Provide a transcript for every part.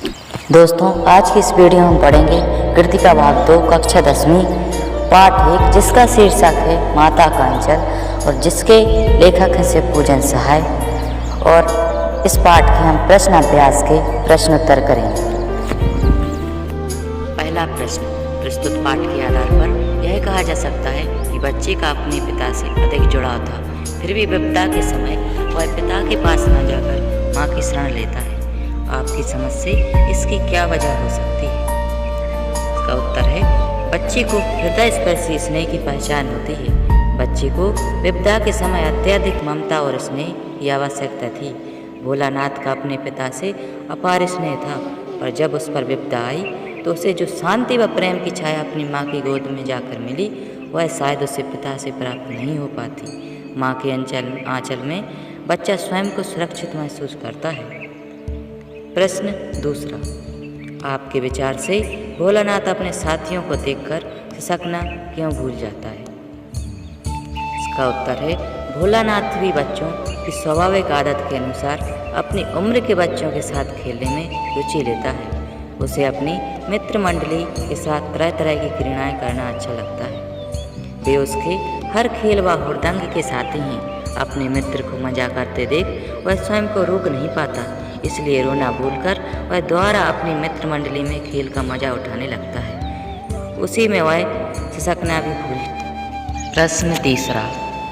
दोस्तों, आज की इस वीडियो में हम पढ़ेंगे कृतिका भाग 2 कक्षा 10वीं पाठ 1, जिसका शीर्षक है माता का अंचल और जिसके लेखक हैं शिव पूजन सहाय। और इस पाठ के हम प्रश्न अभ्यास के प्रश्न उत्तर करेंगे। पहला प्रश्न, प्रस्तुत पाठ के आधार पर यह कहा जा सकता है कि बच्चे का अपने पिता से अधिक जुड़ाव था, फिर भी विपदा के समय वह पिता के पास न जाकर माँ की शरण लेता है। आपकी समझ से इसकी क्या वजह हो सकती है? इसका उत्तर है, बच्चे को हृदय स्पर्शी स्नेह की पहचान होती है। बच्चे को विपदा के समय अत्यधिक ममता और स्नेह की आवश्यकता थी। भोलानाथ का अपने पिता से अपार स्नेह था, पर जब उस पर विपदा आई तो उसे जो शांति व प्रेम की छाया अपनी माँ की गोद में जाकर मिली, वह शायद उसे पिता से प्राप्त नहीं हो पाती। माँ के आंचल में बच्चा स्वयं को सुरक्षित महसूस करता है। प्रश्न दूसरा, आपके विचार से भोलानाथ अपने साथियों को देखकर सिसकना क्यों भूल जाता है? इसका उत्तर है, भोलानाथ भी बच्चों की स्वाभाविक आदत के अनुसार अपनी उम्र के बच्चों के साथ खेलने में रुचि लेता है। उसे अपनी मित्र मंडली के साथ तरह तरह की क्रीड़ाएं करना अच्छा लगता है। वे उसके हर खेल व हुड़दंग के साथी हैं। अपने मित्र को मजा करते देख वह स्वयं को रोक नहीं पाता, इसलिए रोना भूलकर वह दोबारा अपनी मित्र मंडली में खेल का मजा उठाने लगता है। उसी में वह सिसकना भी भूल। प्रश्न तीसरा,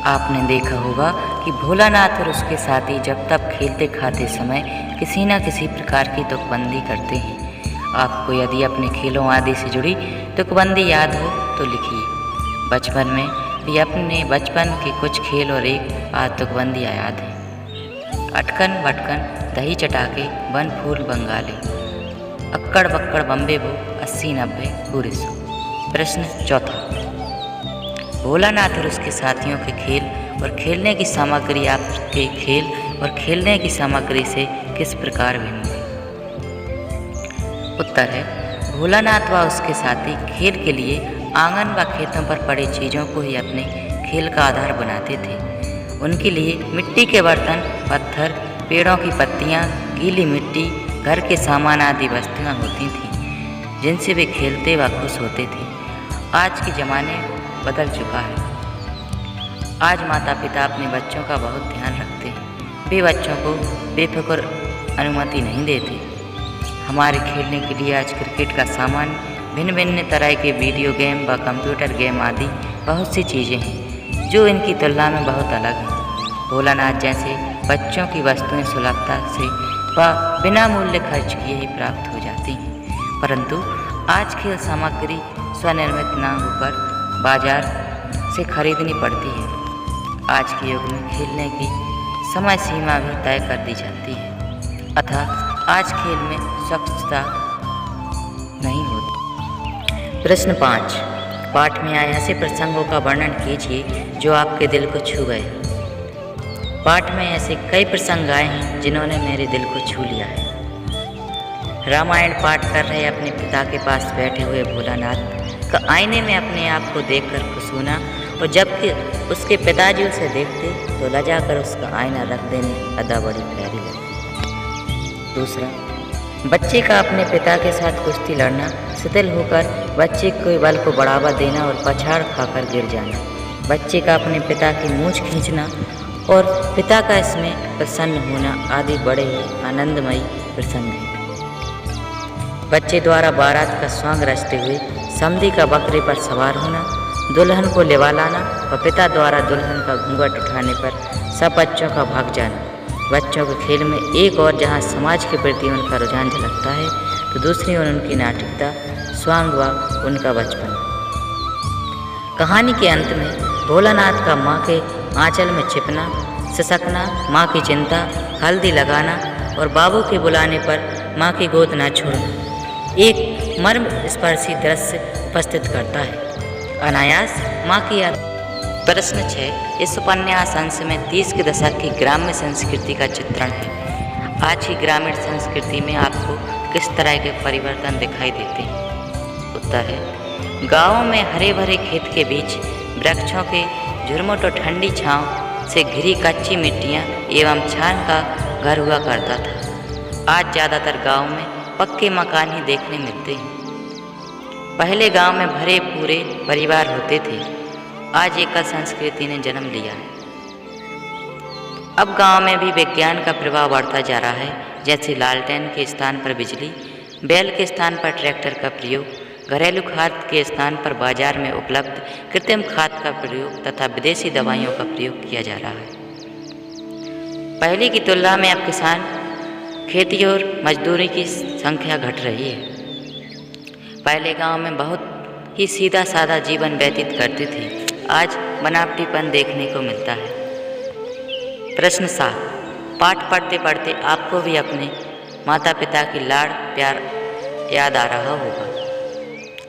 आपने देखा होगा कि भोलानाथ और उसके साथी जब तब खेलते खाते समय किसी न किसी प्रकार की तुकबंदी करते हैं। आपको यदि अपने खेलों आदि से जुड़ी तुकबंदी याद हो तो लिखिए। बचपन में भी अपने बचपन के कुछ खेल और एक आध तुकबंदियाँ याद हैं। अटकन बटकन, दही चटाके, वन फूल बंगाली, अक्कड़ बक्कड़ बम्बे बो, 80-90 पूरे 100। प्रश्न चौथा, भोलानाथ और उसके साथियों के खेल और खेलने की सामग्री आपके खेल और खेलने की सामग्री से किस प्रकार भिन्न है? उत्तर है, भोलानाथ व उसके साथी खेल के लिए आंगन व खेतों पर पड़ी चीज़ों को ही अपने खेल का आधार बनाते थे। उनके लिए मिट्टी के बर्तन, पत्थर, पेड़ों की पत्तियां, गीली मिट्टी, घर के सामान आदि वस्तुएं होती थीं, जिनसे वे खेलते व खुश होते थे। आज के ज़माने बदल चुका है। आज माता पिता अपने बच्चों का बहुत ध्यान रखते हैं। वे बच्चों को बेफिक्र अनुमति नहीं देते। हमारे खेलने के लिए आज क्रिकेट का सामान, भिन्न भिन्न तरह के वीडियो गेम व कंप्यूटर गेम आदि बहुत सी चीज़ें हैं जो इनकी तुलना में बहुत अलग हैं। भोलानाथ जैसे बच्चों की वस्तुएं सुलभता से व बिना मूल्य खर्च किए ही प्राप्त हो जाती हैं, परंतु आज खेल सामग्री स्वनिर्मित न होकर बाजार से खरीदनी पड़ती है। आज के युग में खेलने की समय सीमा भी तय कर दी जाती है, अतः आज खेल में स्वच्छता नहीं होती। प्रश्न 5, पाठ में आए ऐसे प्रसंगों का वर्णन कीजिए जो आपके दिल को छू गए। पाठ में ऐसे कई प्रसंग आए हैं जिन्होंने मेरे दिल को छू लिया है। रामायण पाठ कर रहे अपने पिता के पास बैठे हुए भोलानाथ का आईने में अपने आप को देखकर खुश होना, और जबकि उसके पिताजी उसे देखते तो लजाकर उसका आईना रख देने अदा बड़ी प्यारी लगती। दूसरा, बच्चे का अपने पिता के साथ कुश्ती लड़ना, शिथिल होकर बच्चे के बल को बढ़ावा देना और पछाड़ खाकर गिर जाना। बच्चे का अपने पिता की मूंछ खींचना और पिता का इसमें प्रसन्न होना आदि बड़े ही आनंदमयी प्रसंग हैं। बच्चे द्वारा बारात का स्वांग रचते हुए समधी का बकरे पर सवार होना, दुल्हन को लेवा लाना व पिता द्वारा दुल्हन का घूंघट उठाने पर सब बच्चों का भाग जाना। बच्चों के खेल में एक और जहाँ समाज के प्रति उनका रुझान झलकता है, तो दूसरी ओर उनकी नाटकता, स्वांग व उनका बचपन। कहानी के अंत में भोलानाथ का माँ के आंचल में छिपना, सिसकना, माँ की चिंता, हल्दी लगाना और बाबू के बुलाने पर माँ की गोद न छोड़ना एक मर्म स्पर्शी दृश्य उपस्थित करता है। अनायास माँ की याद। प्रश्न 6, इस उपन्यास अंश में 30 के दशक की ग्राम्य संस्कृति का चित्रण है। आज की ग्रामीण संस्कृति में आपको किस तरह के परिवर्तन दिखाई देते हैं? उत्तर है, गाँवों में हरे भरे खेत के बीच वृक्षों के झुरमुट और ठंडी छांव से घिरी कच्ची मिट्टियाँ एवं छान का घर हुआ करता था। आज ज़्यादातर गाँव में पक्के मकान ही देखने मिलते हैं। पहले गांव में भरे पूरे परिवार होते थे, आज एकल संस्कृति ने जन्म लिया है। अब गांव में भी विज्ञान का प्रभाव बढ़ता जा रहा है, जैसे लालटेन के स्थान पर बिजली, बैल के स्थान पर ट्रैक्टर का प्रयोग, घरेलू खाद के स्थान पर बाजार में उपलब्ध कृत्रिम खाद का प्रयोग तथा विदेशी दवाइयों का प्रयोग किया जा रहा है। पहले की तुलना में अब किसान खेती और मजदूरी की संख्या घट रही है। पहले गांव में बहुत ही सीधा साधा जीवन व्यतीत करते थे, आज बनावटीपन देखने को मिलता है। प्रश्न 7, पाठ पढ़ते पढ़ते आपको भी अपने माता पिता की लाड़ प्यार याद आ रहा होगा।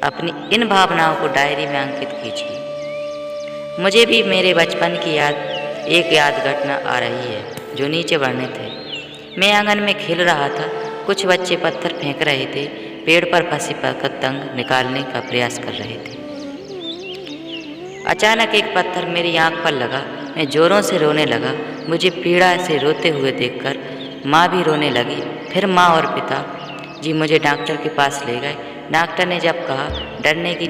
अपनी इन भावनाओं को डायरी में अंकित कीजिए। मुझे भी मेरे बचपन की एक याद घटना आ रही है, जो नीचे वर्णित है। मैं आंगन में खेल रहा था, कुछ बच्चे पत्थर फेंक रहे थे, पेड़ पर फंसी पतंग निकालने का प्रयास कर रहे थे। अचानक एक पत्थर मेरी आंख पर लगा, मैं जोरों से रोने लगा। मुझे पीड़ा से रोते हुए देखकर माँ भी रोने लगी। फिर माँ और पिता जी मुझे डॉक्टर के पास ले गए। डॉक्टर ने जब कहा डरने की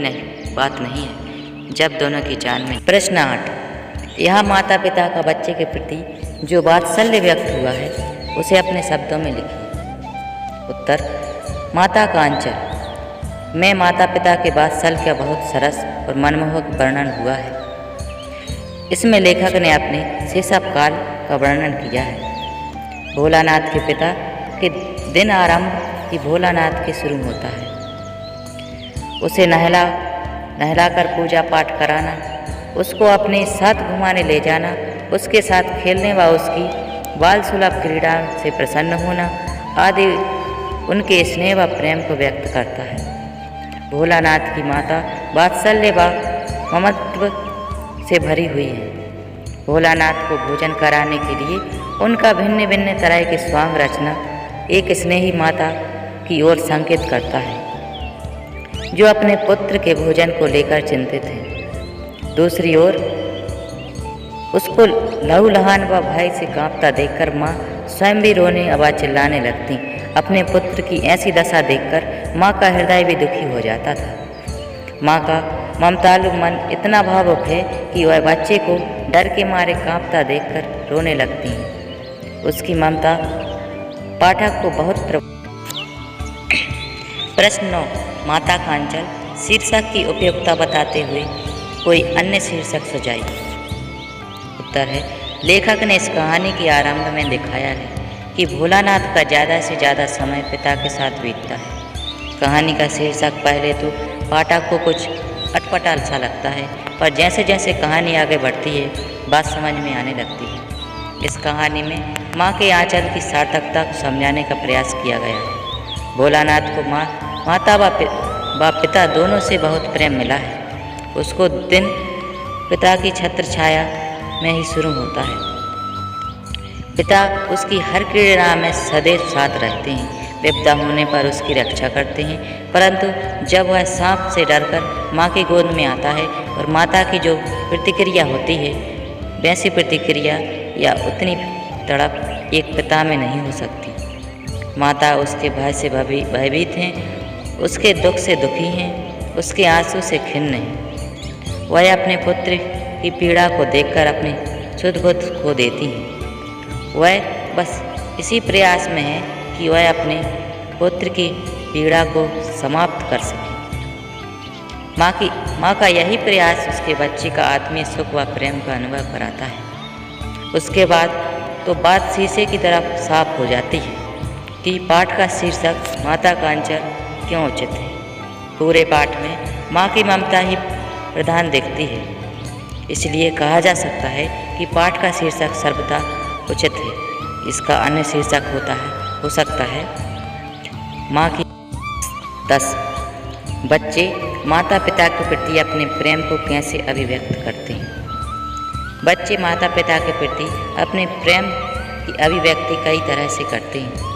बात नहीं है, जब दोनों की जान में। प्रश्न 8, यहाँ माता पिता का बच्चे के प्रति जो वात्सल्य व्यक्त हुआ है उसे अपने शब्दों में लिखिए। उत्तर, माता का अंचल में माता पिता के वात्सल्य का बहुत सरस और मनमोहक वर्णन हुआ है। इसमें लेखक ने अपने शैशव काल का वर्णन किया है। भोलानाथ के पिता के दिन आरंभ ही भोलानाथ के शुरू होता है। उसे नहलाकर पूजा पाठ कराना, उसको अपने साथ घुमाने ले जाना, उसके साथ खेलने व उसकी बाल सुलभ क्रीड़ा से प्रसन्न होना आदि उनके स्नेह व प्रेम को व्यक्त करता है। भोलानाथ की माता वात्सल्य व ममत्व से भरी हुई है। भोलानाथ को भोजन कराने के लिए उनका भिन्न भिन्न तरह के स्वांग रचना एक स्नेही माता की ओर संकेत करता है, जो अपने पुत्र के भोजन को लेकर चिंतित है। दूसरी ओर उसको लहूलुहान व भय से कांपता देखकर माँ स्वयं भी रोने आवाज चिल्लाने लगती। अपने पुत्र की ऐसी दशा देखकर माँ का हृदय भी दुखी हो जाता था। माँ का ममतालु मन इतना भावुक है कि वह बच्चे को डर के मारे कांपता देखकर रोने लगती है। उसकी ममता पाठक को बहुत प्रश्न 9, माता का अंचल शीर्षक की उपयुक्तता बताते हुए कोई अन्य शीर्षक सुझाइए। उत्तर है, लेखक ने इस कहानी के आरंभ में दिखाया है कि भोलानाथ का ज़्यादा से ज़्यादा समय पिता के साथ बीतता है। कहानी का शीर्षक पहले तो पाठक को कुछ अटपटा सा लगता है, पर जैसे जैसे कहानी आगे बढ़ती है बात समझ में आने लगती है। इस कहानी में माँ के आंचल की सार्थकता को समझाने का प्रयास किया गया है। भोलानाथ को माता व पिता दोनों से बहुत प्रेम मिला है। उसको दिन पिता की छत्र छाया में ही शुरू होता है। पिता उसकी हर क्रीड़ा में सदैव साथ रहते हैं। विपदा होने पर उसकी रक्षा करते हैं, परंतु जब वह सांप से डरकर माँ की गोद में आता है और माता की जो प्रतिक्रिया होती है वैसी प्रतिक्रिया या उतनी तड़प एक पिता में नहीं हो सकती। माता उसके भय से भयभीत हैं, उसके दुख से दुखी हैं, उसके आंसू से खिन्न हैं। वह अपने पुत्र की पीड़ा को देखकर अपनी सुध-बुध खो देती हैं। वह बस इसी प्रयास में है कि वह अपने पुत्र की पीड़ा को समाप्त कर सके। माँ का यही प्रयास उसके बच्चे का आत्मीय सुख व प्रेम का अनुभव कराता है। उसके बाद तो बात शीशे की तरफ साफ हो जाती है कि पाठ का शीर्षक माता का अंचल क्यों उचित है। पूरे पाठ में माँ की ममता ही प्रधान दिखती है, इसलिए कहा जा सकता है कि पाठ का शीर्षक सर्वथा उचित है। इसका अन्य शीर्षक हो सकता है माँ की 10 बच्चे माता पिता के प्रति अपने प्रेम को कैसे अभिव्यक्त करते हैं। बच्चे माता पिता के प्रति अपने प्रेम की अभिव्यक्ति कई तरह से करते हैं।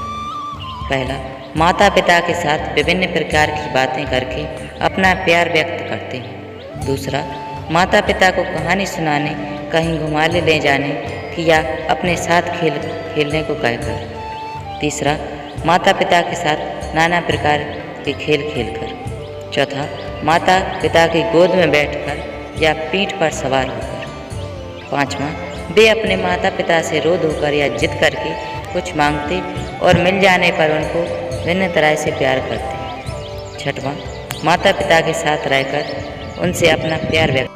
पहला, माता पिता के साथ विभिन्न प्रकार की बातें करके अपना प्यार व्यक्त करते हैं। दूसरा, माता पिता को कहानी सुनाने, कहीं घुमाने ले जाने की या अपने साथ खेलने को कहकर। तीसरा, माता पिता के साथ नाना प्रकार के खेल खेलकर। चौथा, माता पिता की गोद में बैठकर या पीठ पर सवार होकर। पाँचवा, वे अपने माता पिता से रो धोकर या जिद करके कुछ मांगते और मिल जाने पर उनको भिन्न तरह से प्यार करते। छठवां, माता पिता के साथ रहकर उनसे अपना प्यार व्यक्त।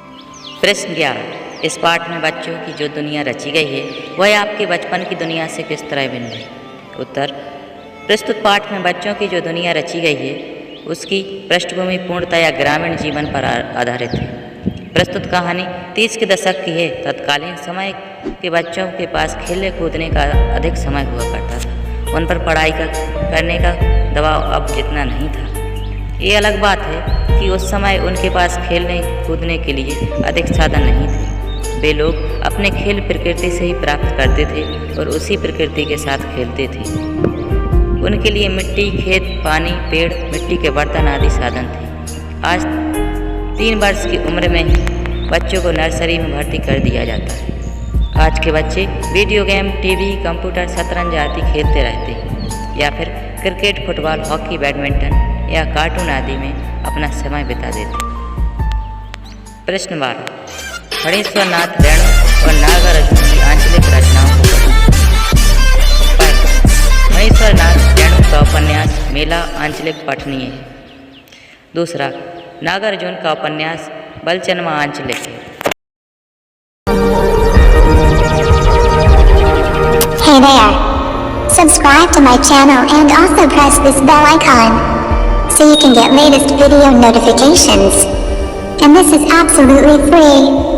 प्रश्न 11, इस पाठ में बच्चों की जो दुनिया रची गई है वह आपके बचपन की दुनिया से किस तरह भिन्न है? उत्तर, प्रस्तुत पाठ में बच्चों की जो दुनिया रची गई है उसकी पृष्ठभूमि पूर्णतया ग्रामीण जीवन पर आधारित है। प्रस्तुत कहानी 30 के दशक की है। तत्कालीन समय के बच्चों के पास खेलने कूदने का अधिक समय हुआ करता था। उन पर पढ़ाई करने का दबाव अब जितना नहीं था। ये अलग बात है कि उस समय उनके पास खेलने कूदने के लिए अधिक साधन नहीं थे। वे लोग अपने खेल प्रकृति से ही प्राप्त करते थे और उसी प्रकृति के साथ खेलते थे। उनके लिए मिट्टी, खेत, पानी, पेड़, मिट्टी के बर्तन आदि साधन थे। आज 3 वर्ष की उम्र में ही बच्चों को नर्सरी में भर्ती कर दिया जाता है। आज के बच्चे वीडियो गेम, टीवी, कंप्यूटर, शतरंज आदि खेलते रहते हैं या फिर क्रिकेट, फुटबॉल, हॉकी, बैडमिंटन या कार्टून आदि में अपना समय बिता देते। प्रश्न 12, फणीश्वर नाथ रेणु और नागार्जुन की आंचलिक रचनाओं को पढ़ें। फणीश्वर नाथ रेणु का उपन्यास मेला आंचलिक पठनीय है। दूसरा, नागार्जुन का उपन्यास बलचनवा आंचलिक है। Hey there! Subscribe to my channel and also press this bell icon so you can get latest video notifications. And this is absolutely free.